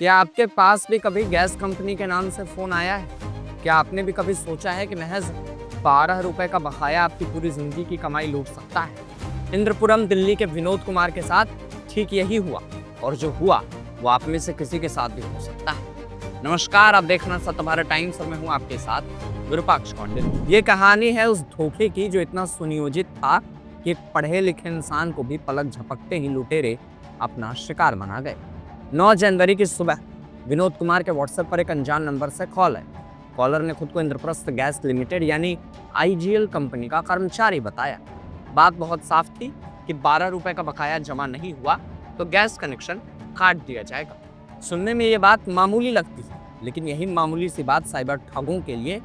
क्या आपके पास भी कभी गैस कंपनी के नाम से फोन आया है? क्या आपने भी कभी सोचा है कि महज 12 रुपए का बकाया आपकी पूरी जिंदगी की कमाई लूट सकता है? इंद्रपुरम दिल्ली के विनोद कुमार के साथ ठीक यही हुआ, और जो हुआ वो आप में से किसी के साथ भी हो सकता है। नमस्कार, आप देख रहे हैं सत्य भारत टाइम्स और मैं हूं आपके साथ विरूपाक्ष कौंडिन्य। ये कहानी है उस धोखे की जो इतना सुनियोजित था कि एक पढ़े लिखे इंसान को भी पलक झपकते ही लुटेरे अपना शिकार बना गए। 9 जनवरी की सुबह विनोद कुमार के व्हाट्सएप पर एक अनजान नंबर से कॉल है। कॉलर ने खुद को इंद्रप्रस्थ गैस लिमिटेड यानी IGL कंपनी का कर्मचारी बताया। बात बहुत साफ थी कि 12 रुपए का बकाया जमा नहीं हुआ तो गैस कनेक्शन काट दिया जाएगा। सुनने में ये बात मामूली लगती है, लेकिन यही मामूली सी बात साइबर ठगों के लिए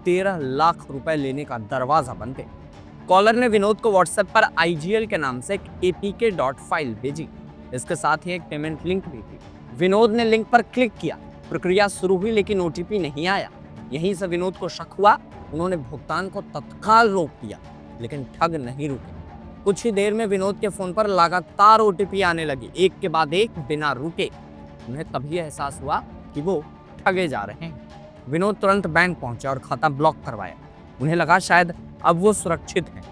13 लाख रुपए लेने का दरवाजा बन गई। कॉलर ने विनोद को व्हाट्सएप पर IGL के नाम से एक APK फाइल भेजी। इसके साथ ही एक पेमेंट लिंक भी थी। विनोद ने लिंक पर क्लिक किया, प्रक्रिया शुरू हुई, लेकिन OTP नहीं आया। यहीं से विनोद को शक हुआ। उन्होंने भुगतान को तत्काल रोक दिया, लेकिन ठग नहीं रुके। कुछ ही देर में विनोद के फोन पर लगातार OTP आने लगी, एक के बाद एक, बिना रुके। उन्हें तभी एहसास हुआ कि वो ठगे जा रहे हैं। विनोद तुरंत बैंक पहुंचे और खाता ब्लॉक करवाया। उन्हें लगा शायद अब वो सुरक्षित हैं,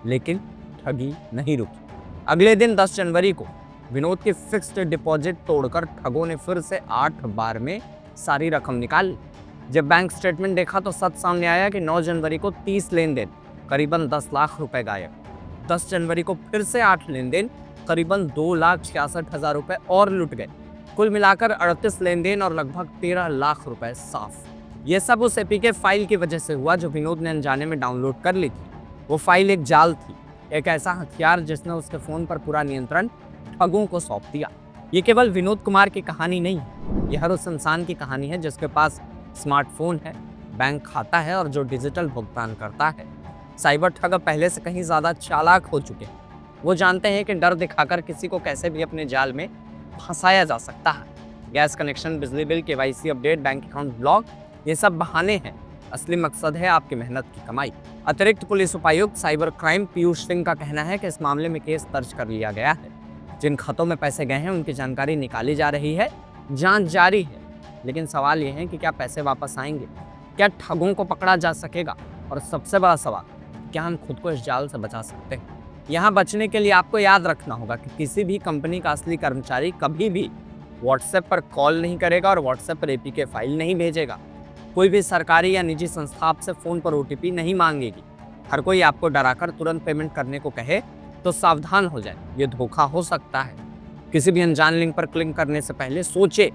लेकिन ठगी नहीं रुकी। अगले दिन 10 जनवरी को विनोद की फिक्स्ड डिपॉजिट तोड़कर ठगों ने फिर से 8 बार में सारी रकम निकाल ली। जब बैंक स्टेटमेंट देखा तो सच सामने आया कि 9 जनवरी को 30 लेन देन, करीबन 10 लाख रुपए गायब। 10 जनवरी को फिर से 8 लेन देन, करीबन 2,66,000 रुपए और लुट गए। कुल मिलाकर 38 लेन देन और लगभग 13 लाख रुपए साफ। ये सब उस APK फाइल की वजह से हुआ जो विनोद ने अनजाने में डाउनलोड कर ली थी। वो फाइल एक जाल थी, एक ऐसा हथियार जिसने उसके फोन पर पूरा नियंत्रण ठगों को सौंप दिया। ये केवल विनोद कुमार की कहानी नहीं है, यह हर उस इंसान की कहानी है जिसके पास स्मार्टफोन है, बैंक खाता है और जो डिजिटल भुगतान करता है। साइबर ठग अब पहले से कहीं ज्यादा चालाक हो चुके हैं। वो जानते हैं कि डर दिखाकर किसी को कैसे भी अपने जाल में फंसाया जा सकता है। गैस कनेक्शन, बिजली bill, KYC update, bank account block, ये सब बहाने हैं। असली मकसद है आपकी मेहनत की कमाई। अतिरिक्त पुलिस उपायुक्त साइबर क्राइम पीयूष सिंह का कहना है कि इस मामले में केस दर्ज कर लिया गया है। जिन खातों में पैसे गए हैं उनकी जानकारी निकाली जा रही है, जांच जारी है। लेकिन सवाल यह है कि क्या पैसे वापस आएंगे, क्या ठगों को पकड़ा जा सकेगा, और सबसे बड़ा सवाल, क्या हम खुद को इस जाल से बचा सकते हैं। यहाँ बचने के लिए आपको याद रखना होगा कि किसी भी कंपनी का असली कर्मचारी कभी भी व्हाट्सएप पर कॉल नहीं करेगा और व्हाट्सएप पर APK फाइल नहीं भेजेगा। कोई भी सरकारी या निजी संस्था आपसे फोन पर OTP नहीं मांगेगी। हर कोई आपको डराकर तुरंत पेमेंट करने को कहे तो सावधान हो जाए, ये धोखा हो सकता है। किसी भी अनजान लिंक पर क्लिक करने से पहले सोचे।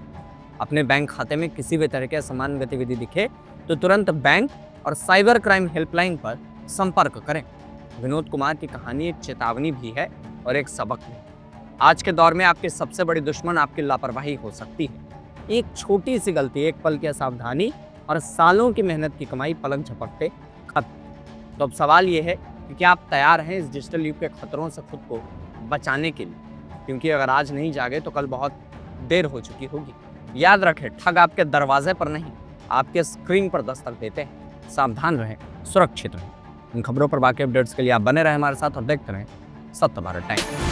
अपने बैंक खाते में किसी भी तरह की असमान गतिविधि दिखे तो तुरंत बैंक और साइबर क्राइम हेल्पलाइन पर संपर्क करें। विनोद कुमार की कहानी एक चेतावनी भी है और एक सबक भी। आज के दौर में आपके सबसे बड़ी दुश्मन आपकी लापरवाही हो सकती है। एक छोटी सी गलती, एक पल की असावधानी और सालों की मेहनत की कमाई पलक झपकते खत्म। तो अब सवाल ये है कि क्या आप तैयार हैं इस डिजिटल युग के खतरों से खुद को बचाने के लिए? क्योंकि अगर आज नहीं जागे तो कल बहुत देर हो चुकी होगी। याद रखें, ठग आपके दरवाजे पर नहीं, आपके स्क्रीन पर दस्तक देते हैं। सावधान रहें, सुरक्षित रहें। इन खबरों पर बाकी अपडेट्स के लिए आप बने रहें हमारे साथ और देखते रहें सत्य भारत टाइम्स।